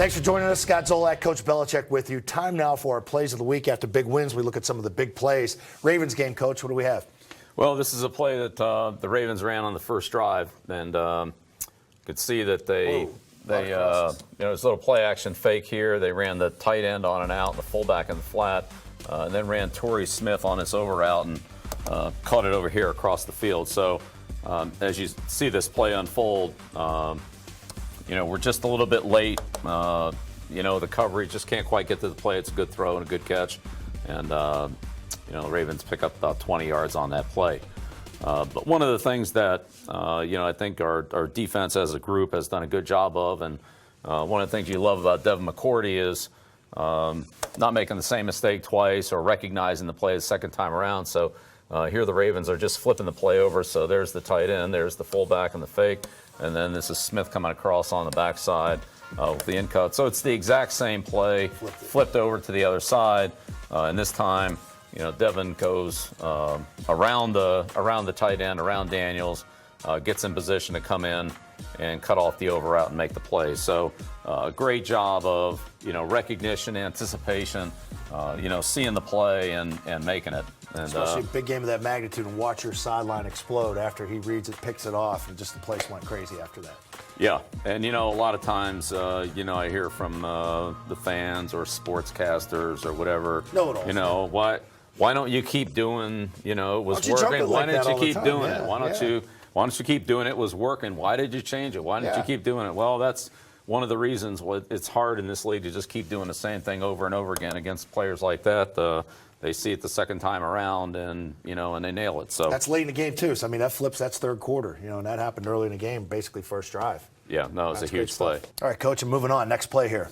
Thanks for joining us. Scott Zolak, Coach Belichick with you. Time now for our plays of the week. After big wins, we look at some of the big plays. Ravens game, Coach, what do we have? Well, this is a play that the Ravens ran on the first drive, and you could see that this little play action fake here. They ran the tight end on and out, the fullback in the flat, and then ran Torrey Smith on this over route and caught it over here across the field. So as you see this play unfold, we're just a little bit late. The coverage just can't quite get to the play. It's a good throw and a good catch. And, the Ravens pick up about 20 yards on that play. But one of the things that, I think our defense as a group has done a good job of, and one of the things you love about Devin McCourty is not making the same mistake twice or recognizing the play the second time around. So here the Ravens are just flipping the play over. So there's the tight end, there's the fullback and the fake. And then this is Smith coming across on the backside with the in cut. So it's the exact same play, flipped over to the other side. And this time, Devin goes around the tight end, around Daniels, gets in position to come in and cut off the over route and make the play. So a great job of, recognition, anticipation, seeing the play and making it. And, especially a big game of that magnitude, and watch your sideline explode after he reads it, picks it off, and just the place went crazy after that. Yeah, and a lot of times, I hear from the fans or sportscasters or whatever. Why don't you keep doing? It was working. Why didn't you keep doing it? Why don't you keep doing it? It was working. Why did you change it? Why didn't you keep doing it? Well, that's one of the reasons. It's hard in this league to just keep doing the same thing over and over again against players like that. They see it the second time around, and and they nail it. So that's late in the game too. So that flips. That's third quarter. And that happened early in the game, basically first drive. Yeah, no, it was a huge play. All right, Coach, and moving on. Next play here.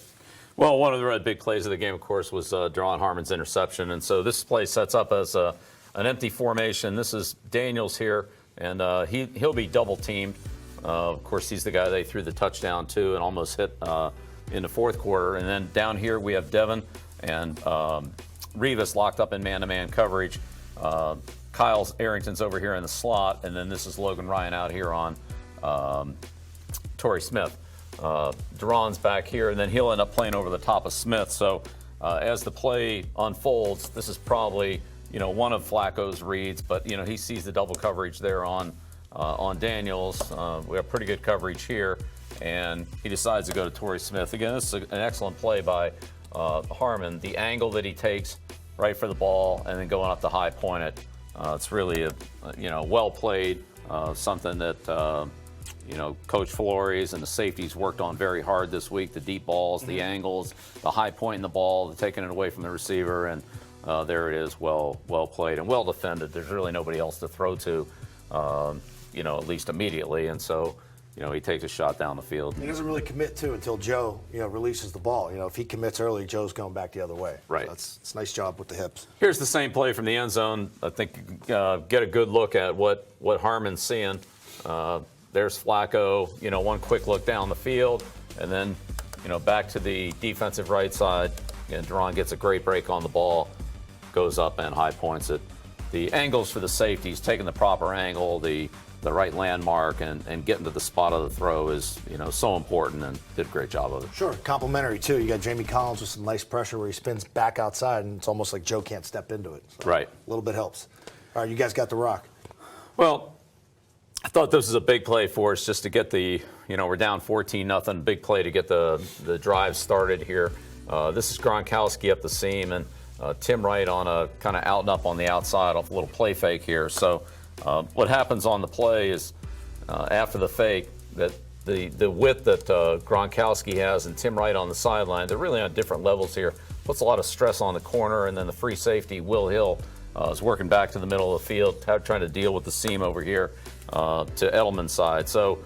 Well, one of the big plays of the game, of course, was Deron Harmon's interception, and so this play sets up as an empty formation. This is Daniels here, and he'll be double teamed. Of course, he's the guy they threw the touchdown to and almost hit in the fourth quarter. And then down here we have Devin and Revis locked up in man-to-man coverage. Kyle Arrington's over here in the slot, and then this is Logan Ryan out here on Torrey Smith. Deron's back here, and then he'll end up playing over the top of Smith. So as the play unfolds, this is probably one of Flacco's reads, but he sees the double coverage there on Daniels. We have pretty good coverage here, and he decides to go to Torrey Smith. Again, this is an excellent play by Harmon. The angle that he takes right for the ball and then going up the high point it. It's really well played. Something that Coach Flores and the safeties worked on very hard this week. The deep balls, the angles, the high point in the ball, taking it away from the receiver, and there it is, well played and well defended. There's really nobody else to throw to, at least immediately, and so he takes a shot down the field. He doesn't really commit to until Joe releases the ball. If he commits early, Joe's going back the other way. Right. So it's a nice job with the hips. Here's the same play from the end zone. I think get a good look at what Harmon's seeing. There's Flacco, one quick look down the field, and then, back to the defensive right side. And Deron gets a great break on the ball, goes up and high points it. The angles for the safeties, taking the proper angle, the right landmark, and getting to the spot of the throw is, so important, and did a great job of it. Sure, complimentary too. You got Jamie Collins with some nice pressure where he spins back outside, and it's almost like Joe can't step into it. So right. A little bit helps. All right, you guys got the rock. Well, I thought this was a big play for us just to get we're down 14-0, big play to get the drive started here. This is Gronkowski up the seam, and Tim Wright on a kind of out and up on the outside off a little play fake here. So what happens on the play is after the fake, that the width that Gronkowski has and Tim Wright on the sideline, they're really on different levels here. Puts a lot of stress on the corner, and then the free safety, Will Hill, is working back to the middle of the field, trying to deal with the seam over here to Edelman's side. So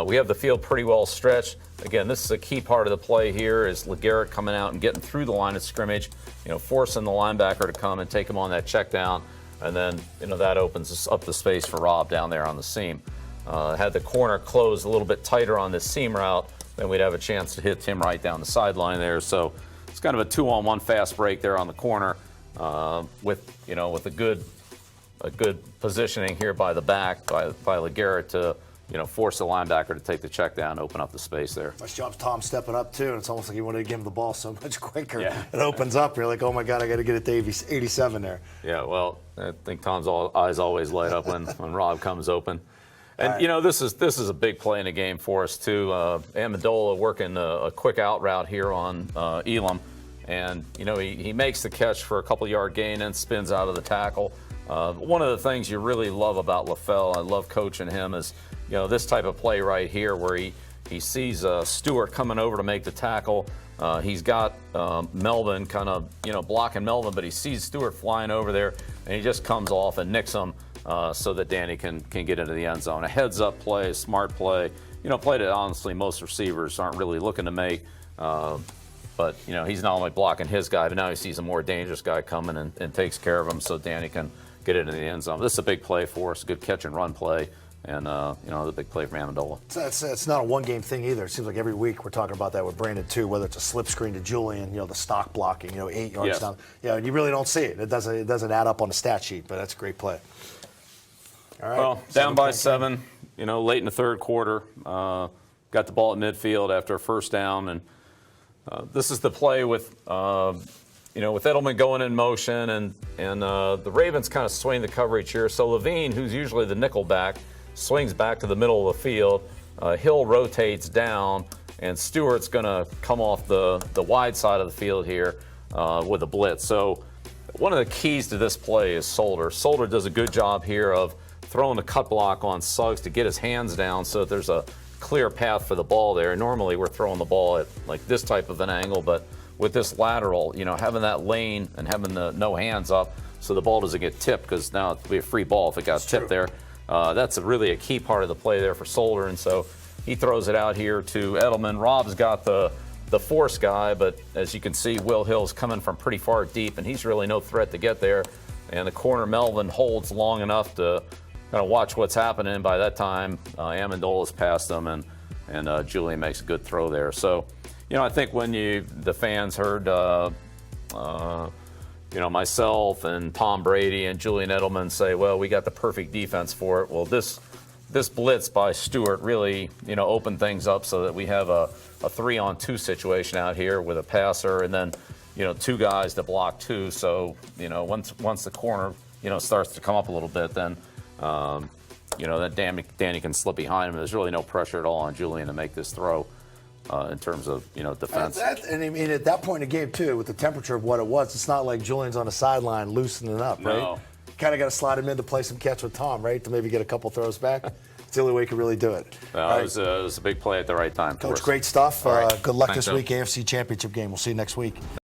we have the field pretty well stretched. Again, this is a key part of the play here is LeGarrette coming out and getting through the line of scrimmage, forcing the linebacker to come and take him on that check down. And then, that opens up the space for Rob down there on the seam. Had the corner closed a little bit tighter on this seam route, then we'd have a chance to hit Tim Wright down the sideline there. So it's kind of a 2-on-1 fast break there on the corner with a good positioning here by the back by LeGarrette to force the linebacker to take the check down, open up the space there. Nice job, Tom, stepping up too. And it's almost like you wanted to give him the ball so much quicker. Yeah. It opens up. You're like, oh my God, I got to get it to 87 there. Yeah, well, I think Tom's eyes always light up when Rob comes open. And, this is a big play in the game for us, too. Amendola working a quick out route here on Elam. And, he makes the catch for a couple-yard gain and spins out of the tackle. One of the things you really love about LaFell, I love coaching him, is, this type of play right here where he sees Stewart coming over to make the tackle. He's got Melvin kind of, blocking Melvin, but he sees Stewart flying over there, and he just comes off and nicks him so that Danny can get into the end zone. A heads-up play, a smart play, play that honestly most receivers aren't really looking to make. But, he's not only blocking his guy, but now he sees a more dangerous guy coming and takes care of him so Danny can get into the end zone. This is a big play for us, a good catch and run play. And, the big play from Amendola. It's not a one-game thing either. It seems like every week we're talking about that with Brandon, too, whether it's a slip screen to Julian, the stock blocking, 8 yards down. You really don't see it. It doesn't add up on the stat sheet, but that's a great play. All right. Well, down by 7, late in the third quarter. Got the ball at midfield after a first down. And this is the play with, with Edelman going in motion. And the Ravens kind of swing the coverage here. So Levine, who's usually the nickel back, swings back to the middle of the field. Hill rotates down, and Stewart's going to come off the wide side of the field here with a blitz. So one of the keys to this play is Solder. Solder does a good job here of throwing the cut block on Suggs to get his hands down so that there's a clear path for the ball there. Normally we're throwing the ball at like this type of an angle, but with this lateral, having that lane and having the no hands up so the ball doesn't get tipped, because now it'd be a free ball if it got tipped there. That's really a key part of the play there for Solder, and so he throws it out here to Edelman. Rob's got the force guy, but as you can see, Will Hill's coming from pretty far deep, and he's really no threat to get there. And the corner Melvin holds long enough to kind of watch what's happening. By that time, Amendola's past them, and Julian makes a good throw there. So, I think when the fans heard myself and Tom Brady and Julian Edelman say, well, we got the perfect defense for it. Well, this blitz by Stewart really, opened things up so that we have a 3-on-2 situation out here with a passer and then, 2 guys to block 2. So, once the corner, starts to come up a little bit, then, then Danny can slip behind him. There's really no pressure at all on Julian to make this throw. In terms of defense. And I mean, at that point in the game, too, with the temperature of what it was, it's not like Julian's on the sideline loosening up, right? No. Kind of got to slide him in to play some catch with Tom, right, to maybe get a couple throws back. It's the only way he could really do it. Well, it was a big play at the right time. Coach, great stuff. Good luck Thanks, this week, AFC Championship game. We'll see you next week.